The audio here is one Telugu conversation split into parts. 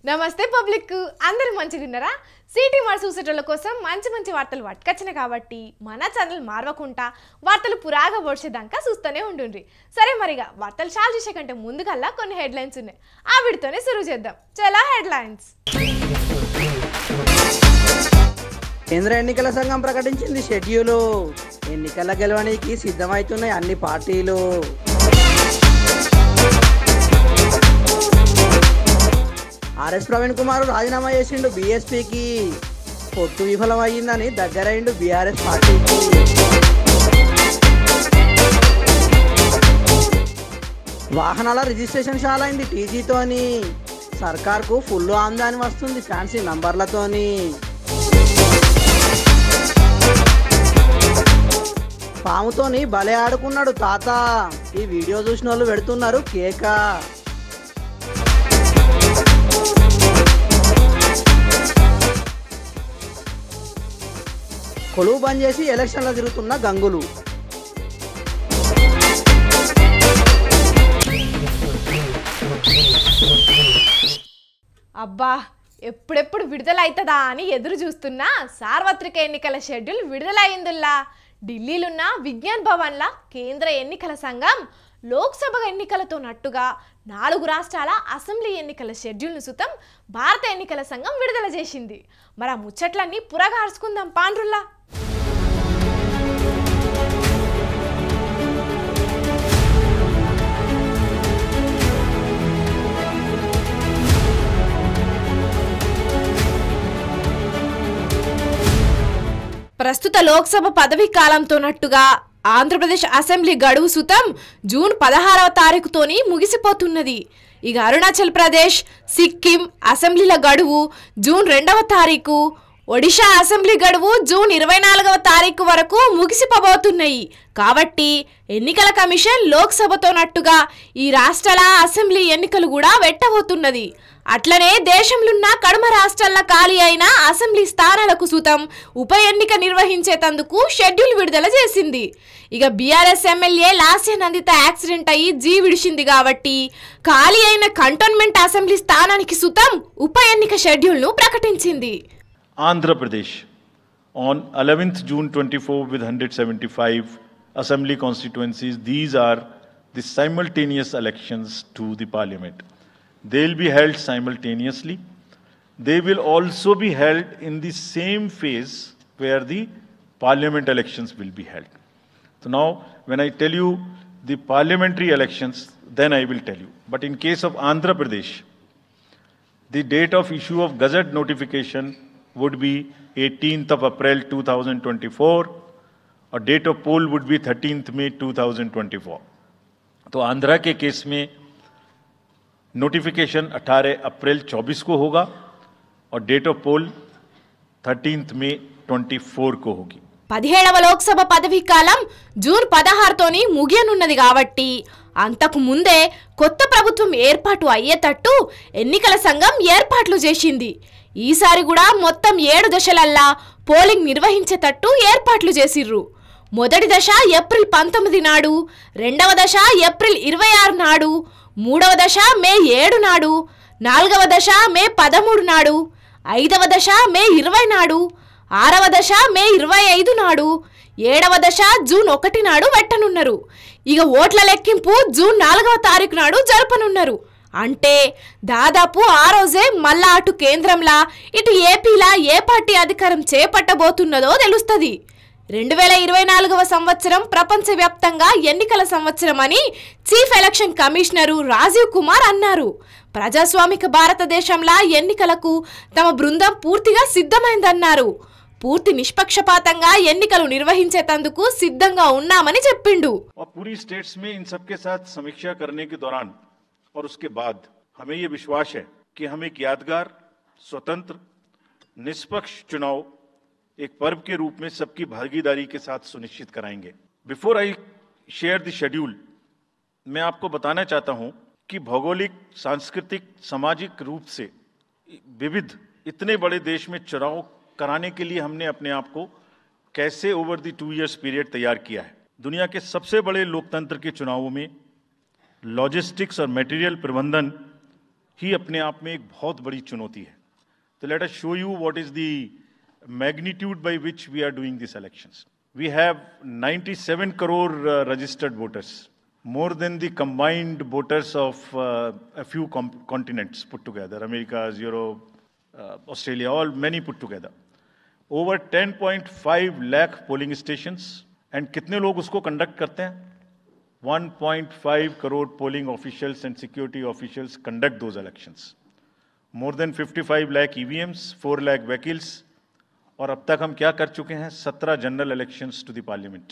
నమస్తే పబ్లిక్ అందరూ మంచిగున్నారా? సిటీ మార్ చూసేటోళ్ళ కోసం మంచి వార్తలు పట్టుకొచ్చిన కాబట్టి మన ఛానల్ మార్వకుండా వార్తలు పురాగా వచ్చేదాకా చూస్తూనే ఉండుండ్రి. సరే మరిగా వార్తలు చాలు చేసే కంటే ముందుకల్లా కొన్ని హెడ్లైన్స్ ఉన్నాయి. ఆ వీడితోనే శురు చేద్దాం. చలా హెడ్లైన్స్. కేంద్ర ఎన్నికల సంఘం ప్రకటించింది షెడ్యూల్. ఎన్నికల గెలవడానికి సిద్ధమవుతున్నాయి అన్ని పార్టీలు. ఆర్ఎస్ ప్రవీణ్ కుమార్ రాజీనామా చేసిండు బీఎస్పీకి. పొత్తు విఫలమైందని దగ్గరైండు బీఆర్ఎస్ పార్టీకి. వాహనాల రిజిస్ట్రేషన్ షాలైంది టీజీతోని. సర్కార్కు ఫుల్ ఆమ్దాని వస్తుంది ఫ్యాన్సీ నంబర్లతోని. పాముతోని భలే ఆడుకున్నాడు తాత. ఈ వీడియో చూసిన వాళ్ళు పెడుతున్నారు కేక. కొలువు బంద్ చేసి ఎలక్షన్లో తిరుగుతున్న గంగులు. అబ్బా ఎప్పుడెప్పుడు విడుదల అవుతుందా అని ఎదురు చూస్తున్నా సార్వత్రిక ఎన్నికల షెడ్యూల్ విడుదలైందిలా. ఢిల్లీలున్న విజ్ఞాన్ భవన్ల కేంద్ర ఎన్నికల సంఘం లోక్సభ ఎన్నికలతో నట్టుగా 4 రాష్ట్రాల అసెంబ్లీ ఎన్నికల షెడ్యూల్ను సుతం భారత ఎన్నికల సంఘం విడుదల చేసింది. మరి ఆ ముచ్చట్లన్నీ పురగార్చుకుందాం పాండ్రుల్లా. ప్రస్తుత లోక్సభ పదవీ కాలంతో నట్టుగా ఆంధ్రప్రదేశ్ అసెంబ్లీ గడువు సుతం జూన్ 16వ తారీఖుతోని ముగిసిపోతున్నది. ఇక అరుణాచల్ ప్రదేశ్, సిక్కిం అసెంబ్లీల గడువు జూన్ 2వ తారీఖు, ఒడిషా అసెంబ్లీ గడువు జూన్ 24వ తారీఖు వరకు ముగిసిపోబోతున్నాయి. కాబట్టి ఎన్నికల కమిషన్ లోక్సభతో నట్టుగా ఈ రాష్ట్రాల అసెంబ్లీ ఎన్నికలు కూడా పెట్టబోతున్నది. అట్లనే దేశంలోన్న కడమ రాష్ట్రాల ఖాళీ అయిన అసెంబ్లీ స్థానాలకు సుతం ఉప ఎన్నిక నిర్వహించేందుకు షెడ్యూల్ విడుదల చేసింది. ఇక BRS MLA Lasya Nanditha accident అయ్యి జీ విడిచింది కాబట్టి ఖాళీ అయిన కంటోన్మెంట్ అసెంబ్లీ స్థానానికి సుతం ఉప ఎన్నిక షెడ్యూల్ను ప్రకటించింది. Andhra Pradesh on 11th June 24 with 175 assembly constituencies. These are the simultaneous elections to the parliament. They will be held simultaneously. They will also be held in the same phase where the parliament elections will be held. So now when I tell you the parliamentary elections, then I will tell you. But in case of Andhra Pradesh, the date of issue of Gazette notification would be 18th of April 2024 और date of poll would be 13th May 2024. तो आंध्रा के केस में नोटिफिकेशन 18 अप्रैल 24 को होगा और date of pole 13th May 24 को होगी. 17వ లోక్సభ పదవీ కాలం జూన్ 16తోని ముగియనున్నది కాబట్టి అంతకు ముందే కొత్త ప్రభుత్వం ఏర్పాటు అయ్యేటట్టు ఎన్నికల సంఘం ఏర్పాట్లు చేసింది. ఈసారి కూడా మొత్తం 7 దశలల్లా పోలింగ్ నిర్వహించేటట్టు ఏర్పాట్లు చేసిర్రు. మొదటి దశ ఏప్రిల్ 19 నాడు, రెండవ దశ ఏప్రిల్ 26 నాడు, మూడవ దశ మే 7 నాడు, నాలుగవ దశ మే 13 నాడు, ఐదవ దశ మే 20 నాడు, ఆరవ దశ మే 25 నాడు, ఏడవ దశ జూన్ 1 నాడు పెట్టనున్నారు. ఇక ఓట్ల లెక్కింపు జూన్ 4వ తారీఖు నాడు జరపనున్నారు. అంటే దాదాపు ఆ రోజే మళ్ళా అటు కేంద్రంలా ఇటు ఏపీలా ఏ పార్టీ అధికారం చేపట్టబోతున్నదో తెలుస్తుంది. 2024వ సంవత్సరం ప్రపంచవ్యాప్తంగా ఎన్నికల సంవత్సరం అని chief election commissioner Rajiv Kumar అన్నారు. ప్రజాస్వామిక భారతదేశంలా ఎన్నికలకు తమ బృందం పూర్తిగా సిద్ధమైందన్నారు. పూర్తి నిష్పక్షపాతంగా ఎన్నికలు నిర్వహించేందుకు సిద్ధంగా ఉన్నామని చెప్పిండు. पूरी स्टेट्स में इन सबके साथ समीक्षा करने के दौरान और उसके बाद हमें ये विश्वास है कि हम एक यादगार, स्वतंत्र, निष्पक्ष चुनाव एक पर्व के रूप में सबकी भागीदारी के साथ सुनिश्चित कराएंगे. Before I share the schedule, मैं आपको बताना चाहता हूं कि भौगोलिक, सांस्कृतिक, सामाजिक रूप से विविध इतने बड़े देश में चुनाव कराने के लिए हमने अपने आप को कैसे ओवर द 2 years पीरियड तैयार किया है. दुनिया के सबसे बड़े लोकतंत्र के चुनावों में लॉजिस्टिक्स और मटेरियल प्रबंधन ही अपने आप में एक बहुत बड़ी चुनौती है. So let us show you what is the magnitude by which we are doing these elections. We have 97 crore registered voters, more than the combined voters of a few continents put together, America, Europe, Australia, all many put together. Over 10.5 lakh polling stations, and कितने लोग उसको conduct करते हैं? 1.5 crore polling officials and security officials conduct those elections. More than 55 lakh EVMs, 4 lakh vehicles, और अब तक हम क्या कर चुके हैं? 17 general elections to the parliament,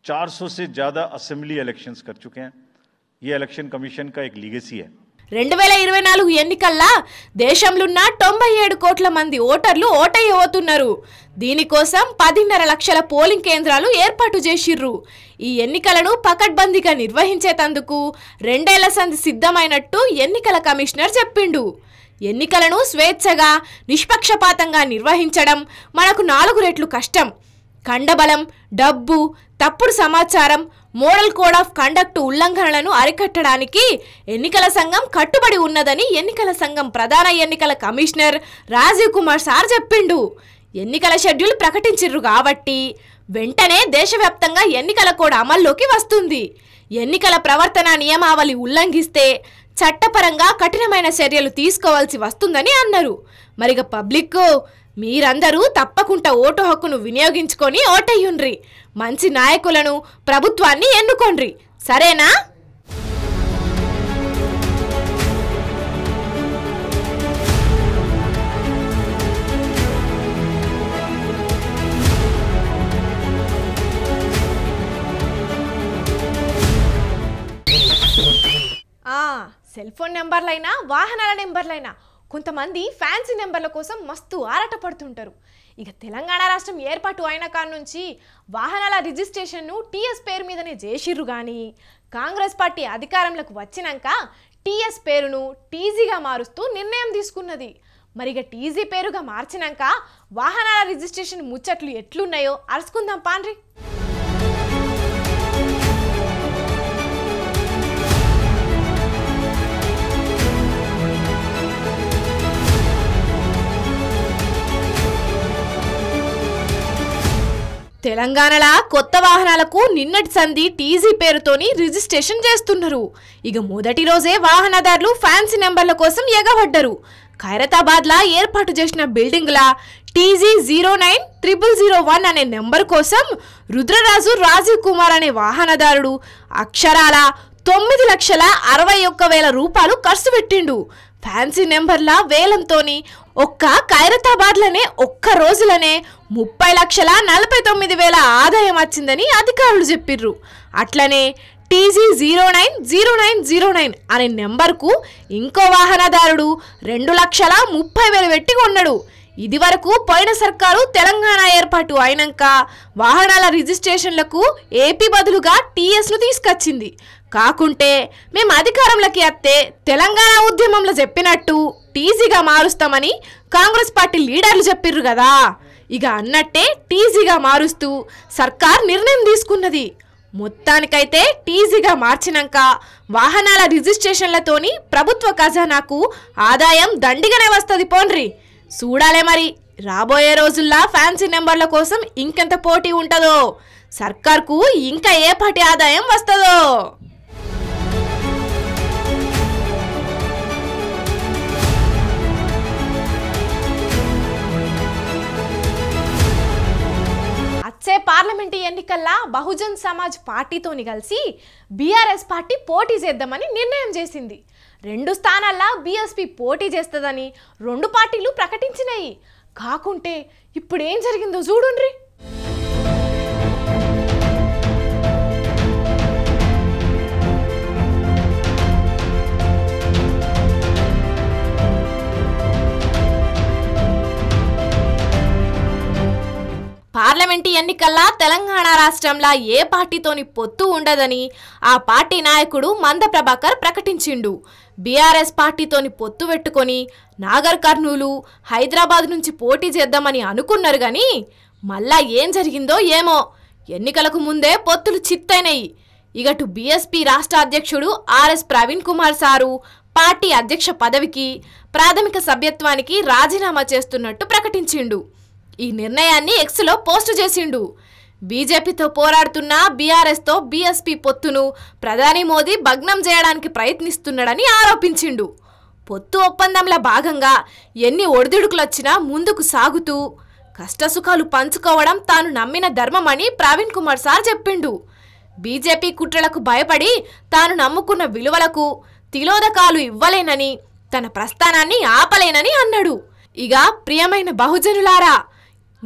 400 से ज्यादा असेंबली इलेक्शंस कर चुके हैं. ये इलेक्शन कमीशन का एक लीगेसी है. 2024 ఎన్నికల్లో దేశంలో ఉన్న 97 కోట్ల మంది ఓటర్లు ఓటయ్యబోతున్నారు. దీనికోసం 10.5 లక్షల పోలింగ్ కేంద్రాలు ఏర్పాటు చేసిర్రు. ఈ ఎన్నికలను పకడ్బందీగా నిర్వహించేందుకు 2 ఏళ్ల సంధి సిద్ధమైనట్టు ఎన్నికల కమిషనర్ చెప్పిండు. ఎన్నికలను స్వేచ్ఛగా నిష్పక్షపాతంగా నిర్వహించడం మనకు 4 రెట్లు కష్టం. కండబలం, డబ్బు, తప్పుడు సమాచారం, మోడల్ కోడ్ ఆఫ్ కండక్ట్ ఉల్లంఘనలను అరికట్టడానికి ఎన్నికల సంఘం కట్టుబడి ఉన్నదని ఎన్నికల సంఘం ప్రధాన ఎన్నికల కమిషనర్ రాజీవ్ కుమార్ సార్ చెప్పిండు. ఎన్నికల షెడ్యూల్ ప్రకటించిర్రు కాబట్టి వెంటనే దేశవ్యాప్తంగా ఎన్నికల కోడ్ అమల్లోకి వస్తుంది. ఎన్నికల ప్రవర్తన నియమావళి ఉల్లంఘిస్తే చట్టపరంగా కఠినమైన చర్యలు తీసుకోవాల్సి వస్తుందని అన్నారు. మరిగా పబ్లిక్ మీరందరూ తప్పకుండా ఓటు హక్కును వినియోగించుకొని ఓటయ్యుండ్రి. మంచి నాయకులను, ప్రభుత్వాన్ని ఎన్నుకోండి. సరేనా? సెల్ ఫోన్ నెంబర్లైనా, వాహనాల నెంబర్లైనా కొంతమంది ఫ్యాన్సీ నెంబర్ల కోసం మస్తు ఆరాటపడుతుంటారు. ఇక తెలంగాణ రాష్ట్రం ఏర్పాటు అయిన కాడ నుంచి వాహనాల రిజిస్ట్రేషన్ను టీఎస్ పేరు మీదనే చేసిర్రు. కానీ కాంగ్రెస్ పార్టీ అధికారంలోకి వచ్చినాక టీఎస్ పేరును టీజీగా మారుస్తూ నిర్ణయం తీసుకున్నది. మరిగా టీజీ పేరుగా మార్చినాక వాహనాల రిజిస్ట్రేషన్ ముచ్చట్లు ఎట్లున్నాయో అరుచుకుందాం పాండ్రి. తెలంగాణలో కొత్త వాహనాలకు నిన్నటి సంధి టీజీ పేరుతోని రిజిస్ట్రేషన్ చేస్తున్నారు. ఇక మొదటి రోజే వాహనదారులు ఫ్యాన్సీ నెంబర్ల కోసం ఎగబడ్డరు. ఖైరతాబాద్లా ఏర్పాటు చేసిన బిల్డింగ్లా టీజీ 090001 అనే నెంబర్ కోసం రుద్రరాజు రాజీవ్ కుమార్ అనే వాహనదారుడు అక్షరాల 9,61,000 రూపాయలు ఖర్చు పెట్టిండు. ఫ్యాన్సీ నెంబర్ల వేలంతోని ఒక్క ఖైరతాబాద్లోనే ఒక్క రోజులనే 30,49,000 ఆదాయం వచ్చిందని అధికారులు చెప్పిర్రు. అట్లనే టీజీ 090909 అనే నెంబర్కు ఇంకో వాహనదారుడు 2,30,000 పెట్టి కొన్నాడు. ఇది వరకు పోయిన సర్కారు తెలంగాణ ఏర్పాటు అయినాక వాహనాల రిజిస్ట్రేషన్లకు ఏపీ బదులుగా టీఎస్ను తీసుకొచ్చింది. కాకుంటే మేము అధికారంలోకి వస్తే తెలంగాణ ఉద్యమంలో చెప్పినట్టు టీజీగా మారుస్తామని కాంగ్రెస్ పార్టీ లీడర్లు చెప్పిర్రు కదా. ఇక అన్నట్టే టీజీగా మారుస్తూ సర్కార్ నిర్ణయం తీసుకున్నది. మొత్తానికైతే టీజీగా మార్చినాక వాహనాల రిజిస్ట్రేషన్లతోని ప్రభుత్వ ఖజానాకు ఆదాయం దండిగానే వస్తుంది. పోండ్రి చూడాలే మరి రాబోయే రోజుల్లో ఫ్యాన్సీ నెంబర్ల కోసం ఇంకెంత పోటీ ఉంటుందో, సర్కార్కు ఇంకా ఏ పాటి ఆదాయం వస్తుందో. వచ్చే పార్లమెంటు ఎన్నికల్లో బహుజన్ సమాజ్ పార్టీతోని కలిసి బీఆర్ఎస్ పార్టీ పోటీ చేద్దామని నిర్ణయం చేసింది. 2 స్థానాల్లో బీఎస్పీ పోటీ చేస్తుందని 2 పార్టీలు ప్రకటించినాయి. కాకుంటే ఇప్పుడు ఏం జరిగిందో చూడుండ్రి. పార్లమెంటు ఎన్నికల్లో తెలంగాణ రాష్ట్రంలో ఏ పార్టీతోని పొత్తు ఉండదని ఆ పార్టీ నాయకుడు మంద ప్రభాకర్ ప్రకటించిండు. బీఆర్ఎస్ పార్టీతోని పొత్తు పెట్టుకొని నాగర్ కర్నూలు, హైదరాబాద్ నుంచి పోటీ చేద్దామని అనుకున్నారు. కానీ మళ్ళా ఏం జరిగిందో ఏమో, ఎన్నికలకు ముందే పొత్తులు చిత్తైనాయి. ఇగటు బీఎస్పీ రాష్ట్ర అధ్యక్షుడు RS Praveen Kumar sir party అధ్యక్ష పదవికి ప్రాథమిక సభ్యత్వానికి రాజీనామా చేస్తున్నట్టు ప్రకటించిండు. ఈ నిర్ణయాన్ని ఎక్స్లో పోస్టు చేసిండు. బీజేపీతో పోరాడుతున్న బీఆర్ఎస్తో బీఎస్పీ పొత్తును ప్రధాని మోదీ భగ్నం చేయడానికి ప్రయత్నిస్తున్నాడని ఆరోపించిండు. పొత్తు ఒప్పందంలో భాగంగా ఎన్ని ఒడిదుడుకులొచ్చినా ముందుకు సాగుతూ కష్టసుఖాలు పంచుకోవడం తాను నమ్మిన ధర్మమని ప్రవీణ్ కుమార్ సార్ చెప్పిండు. బీజేపీ కుట్రలకు భయపడి తాను నమ్ముకున్న విలువలకు తిలోదకాలు ఇవ్వలేనని, తన ప్రస్థానాన్ని ఆపలేనని అన్నాడు. ఇక ప్రియమైన బహుజనులారా,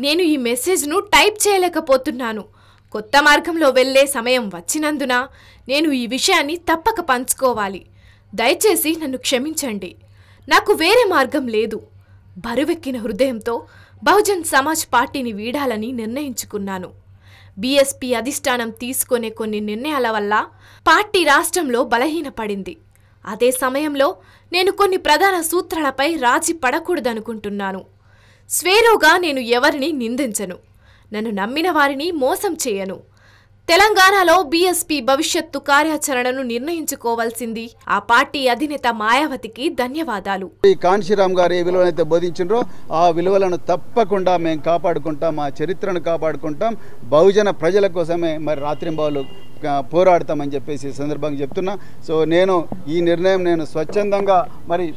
నేను ఈ మెసేజ్ను టైప్ చేయలేకపోతున్నాను. కొత్త మార్గంలో వెళ్లే సమయం వచ్చినందున నేను ఈ విషయాన్ని తప్పక పంచుకోవాలి. దయచేసి నన్ను క్షమించండి. నాకు వేరే మార్గం లేదు. బరువెక్కిన హృదయంతో బహుజన్ సమాజ్ పార్టీని వీడాలని నిర్ణయించుకున్నాను. బీఎస్పీ అధిష్టానం తీసుకునే కొన్ని నిర్ణయాల వల్ల పార్టీ రాష్ట్రంలో బలహీనపడింది. అదే సమయంలో నేను కొన్ని ప్రధాన సూత్రాలపై రాజీ పడకూడదనుకుంటున్నాను. స్వేరోగా నేను ఎవరిని నిందించను. నన్ను నమ్మిన వారిని మోసం చేయను. తెలంగాణలో బీఎస్పీ భవిష్యత్తు కార్యాచరణను నిర్ణయించుకోవాల్సింది ఆ పార్టీ అధినేత మాయావతికి ధన్యవాదాలు. ఈ కాన్షీరామ్ గారు ఏ విలువలైతే బోధించారో ఆ విలువలను తప్పకుండా మేము కాపాడుకుంటాం, ఆ చరిత్రను కాపాడుకుంటాం, బహుజన ప్రజల కోసమే మరి రాత్రింబావులు పోరాడతామని చెప్పేసి ఈ సందర్భంగా చెప్తున్నా. సో నేను ఈ నిర్ణయం నేను స్వచ్ఛందంగా మరి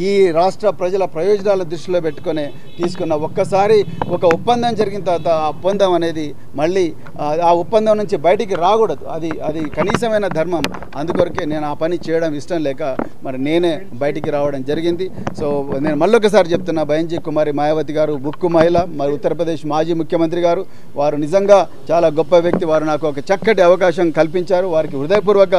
ఈ రాష్ట్ర ప్రజల ప్రయోజనాల దృష్టిలో పెట్టుకొని తీసుకున్న. ఒక్కసారి ఒక ఒప్పందం జరిగిన తర్వాత ఆ ఒప్పందం అనేది మళ్ళీ ఆ ఒప్పందం నుంచి బయటికి రాకూడదు. అది కనీసమైన ధర్మం. అందుకొరకే నేను ఆ పని చేయడం ఇష్టం లేక మరి నేనే బయటికి రావడం జరిగింది. సో నేను మళ్ళొకసారి చెప్తున్నా, బైంజీ కుమారి మాయావతి గారు ఉక్కు మహిళ, మరి ఉత్తరప్రదేశ్ మాజీ ముఖ్యమంత్రి గారు, వారు నిజంగా చాలా గొప్ప వ్యక్తి. వారు నాకు ఒక చక్కటి అవకాశం కల్పించారు. వారికి హృదయపూర్వక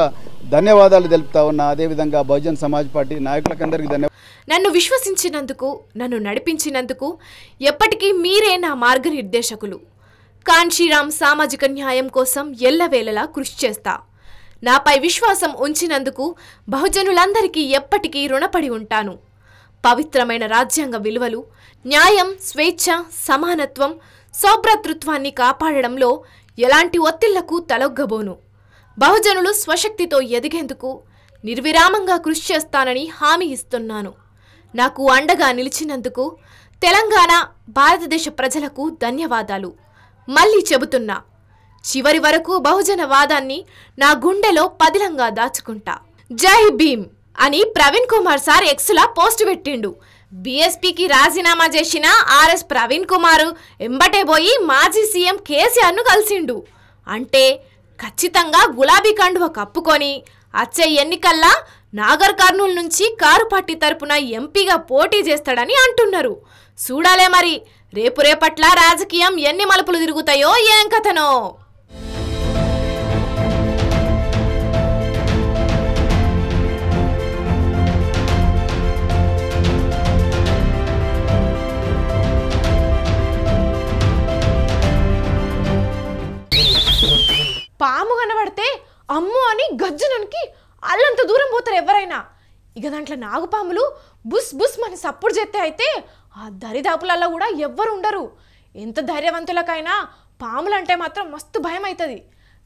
ధన్యవాదాలు తెలుపుతా ఉన్నా. అదేవిధంగా బహుజన్ సమాజ్ పార్టీ నాయకులకందరికీ ధన్యవాదాలు. నన్ను విశ్వసించినందుకు, నన్ను నడిపించినందుకు ఎప్పటికీ మీరే నా మార్గనిర్దేశకులు. కాన్షీరామ్ సామాజిక న్యాయం కోసం ఎల్లవేళలా కృషి చేస్తా. నాపై విశ్వాసం ఉంచినందుకు బహుజనులందరికీ ఎప్పటికీ రుణపడి ఉంటాను. పవిత్రమైన రాజ్యాంగ విలువలు, న్యాయం, స్వేచ్ఛ, సమానత్వం, సౌభ్రాతృత్వాన్ని కాపాడడంలో ఎలాంటి ఒత్తిళ్లకు తలొగ్గబోను. బహుజనులు స్వశక్తితో ఎదిగేందుకు నిర్విరామంగా కృషి చేస్తానని హామీ ఇస్తున్నాను. నాకు అండగా నిలిచినందుకు తెలంగాణ, భారతదేశ ప్రజలకు ధన్యవాదాలు. మళ్ళీ చెబుతున్నా, చివరి వరకు బహుజన వాదాన్ని నా గుండెలో పదిలంగా దాచుకుంటా. జై భీమ్ అని ప్రవీణ్ కుమార్ సార్ ఎక్స్లా పోస్ట్ పెట్టిండు. బీఎస్పీకి రాజీనామా చేసిన ఆర్ఎస్ ప్రవీణ్ కుమార్ ఎంబటే పోయి మాజీ సీఎం కేసీఆర్ను కలిసిండు. అంటే ఖచ్చితంగా గులాబీ కండువ కప్పుకొని వచ్చే ఎన్నికల్లా నాగర్ కర్నూలు నుంచి కారు పార్టీ తరపున ఎంపీగా పోటీ చేస్తాడని అంటున్నారు. చూడాలే మరి రేపట్ల రాజకీయం ఎన్ని మలుపులు తిరుగుతాయో ఏం కథనో. పాము కనబడితే అమ్మో అని గజ్జుననికి అల్లంత దూరం పోతారు ఎవరైనా. ఇక దాంట్లో నాగుపాములు బుస్ బుస్ మన సప్పుడు చేస్తే అయితే ఆ దరిదాపులలో కూడా ఎవ్వరు ఉండరు. ఎంత ధైర్యవంతులకైనా పాములంటే మాత్రం మస్తు భయం అవుతుంది.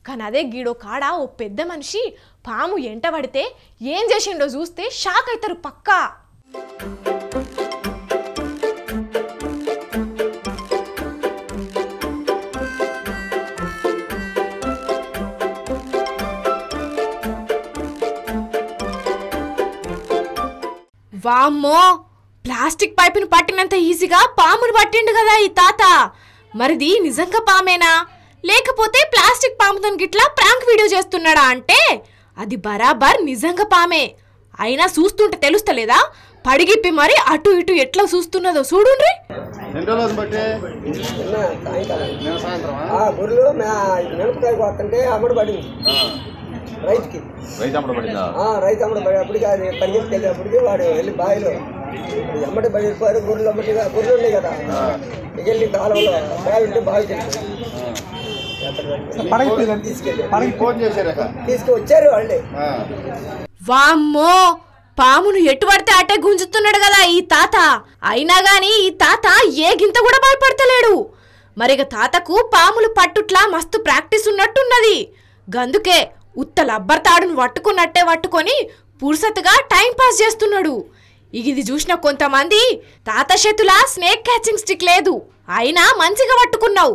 కానీ అదే గీడో కాడ ఓ పెద్ద మనిషి పాము ఎంట పడితే ఏం చేసిండో చూస్తే షాక్ అవుతారు పక్కా. వామ్మో, ప్లాస్టిక్ పైపును పట్టినంత ఈజీగా పామును పట్టిండు కదా ఈ తాత. మరిది నిజంగా పామేనా, లేకపోతే ప్లాస్టిక్ పాముతో గిట్లా ప్రాంక్ వీడియో చేస్తున్నాడా అంటే అది బరాబర్ నిజంగా పామే. అయినా చూస్తుంటే తెలుస్తలేదా, పడిగిప్పి మరి అటు ఇటు ఎట్లా చూస్తున్నదో చూడుండ్రి. రైతు అమ్మడు పడేప్పటికి అది పరిగెత్తుకెళ్ళేప్పటికి వాడు వెళ్ళి బావిలో అమ్మటి పడిపోయారు. గొర్రెలు ఉన్నాయి కదా, వెళ్ళి కాలంలో బావి ఉంటే బావి తీసుకువచ్చారు వాళ్ళే. వామ్మో, పామును ఎటు పడితే అటే గుంజుతున్నాడు కదా ఈ తాత. అయినా గాని ఈ తాత ఏ గింత కూడా భయపడతలేడు. మరిగ తాతకు పాములు పట్టుట్లా మస్తు ప్రాక్టీస్ ఉన్నట్టున్నది. గందుకే ఉత్త లబ్బర్ తాడును పట్టుకున్నట్టే పట్టుకొని పురుసతుగా టైం పాస్ చేస్తున్నాడు. ఇది చూసిన కొంతమంది తాత చేతులా స్నేక్ క్యాచింగ్ స్టిక్ లేదు, అయినా మంచిగా పట్టుకున్నావు,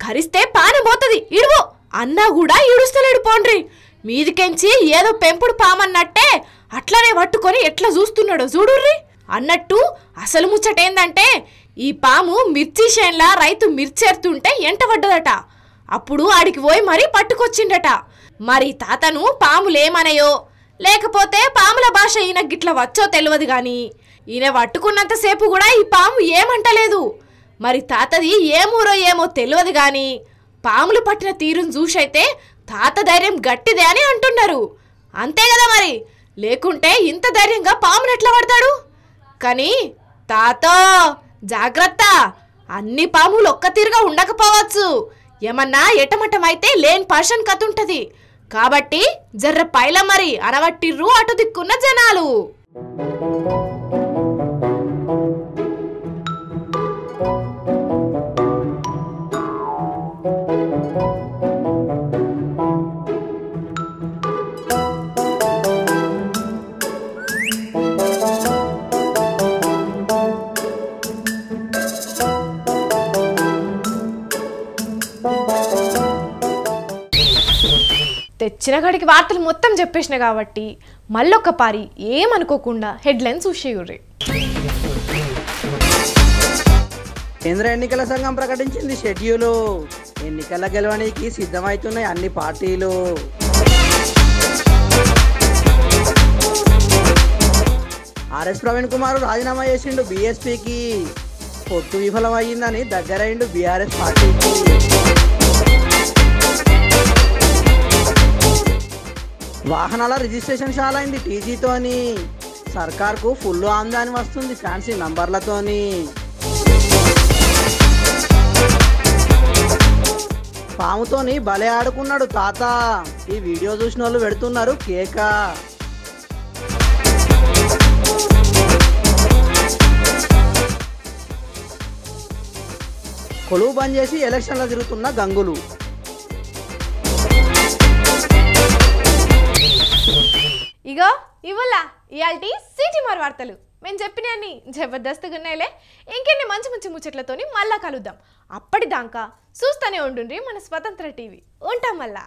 కరిస్తే పానం పోతుంది ఇడువు అన్నా కూడా ఇడుస్తలేడు. పోండ్రి మీదికెంచి ఏదో పెంపుడు పామన్నట్టే అట్లనే పట్టుకొని ఎట్లా చూస్తున్నాడో చూడుర్రి. అన్నట్టు అసలు ముచ్చటేందంటే ఈ పాము మిర్చి చేన్లా రైతు మిర్చేరుతుంటే ఎంటబడ్డదట. అప్పుడు ఆడికి పోయి మరీ పట్టుకొచ్చిండట. మరి తాతను పాములేమనయో లేకపోతే పాముల భాష ఈయన గిట్ల వచ్చో తెలియదు గాని ఈయన పట్టుకున్నంతసేపు కూడా ఈ పాము ఏమంటలేదు. మరి తాతది ఏమూరో ఏమో తెలియదు గాని పాములు పట్టిన తీరును చూసైతే తాత ధైర్యం గట్టిదే అని అంటున్నారు. అంతే కదా మరి, లేకుంటే ఇంత ధైర్యంగా పామును ఎట్లా పడతాడు? కానీ తాతో జాగ్రత్త, అన్ని పాములు ఒక్క తీరుగా ఉండకపోవచ్చు, ఏమన్నా ఎటమటమైతే లేని పర్షన్ కథ ఉంటది. కాబట్టి జర్ర పైల మరి అనవట్టిర్రు అటు దిక్కున్న జనాలు. తెచ్చిన గడికి వార్తలు మొత్తం చెప్పేసిన కాబట్టి మళ్ళొక్క పారి ఏమనుకోకుండా హెడ్లైన్స్ చూసేయుర్రి. కేంద్ర ఎన్నికల సంఘం ప్రకటించింది షెడ్యూలు. ఎన్నికల గెలవడానికి సిద్ధమవుతున్నాయి అన్ని పార్టీలు. ఆర్ఎస్ ప్రవీణ్ కుమార్ రాజీనామా చేసిండు బీఎస్పీకి. పొత్తు విఫలమయ్యిందని దగ్గరైండు బీఆర్ఎస్ పార్టీకి. వాహనాల రిజిస్ట్రేషన్ చాలా అయింది టీజీతోని. సర్కార్కు ఫుల్ ఆమ్దాని వస్తుంది ఫ్యాన్సీ నంబర్లతోని. పాముతోని భలే ఆడుకున్నాడు తాత. ఈ వీడియో చూసిన వాళ్ళు పెడుతున్నారు కేక. కొలువు బంద్ చేసి ఎలక్షన్లో తిరుగుతున్న గంగులు. ఇగో ఇవల్ల ఇయాల్టి సిటీ మార్ వార్తలు మేము చెప్పినన్ని జబర్దస్త్గా ఉన్నాయిలే. ఇంకెన్ని మంచి మంచి ముచ్చట్లతోని మళ్ళా కలుద్దాం. అప్పటిదాకా చూస్తూనే ఉండుండ్రి మన స్వతంత్ర టీవీ. ఉంటాం మళ్ళా.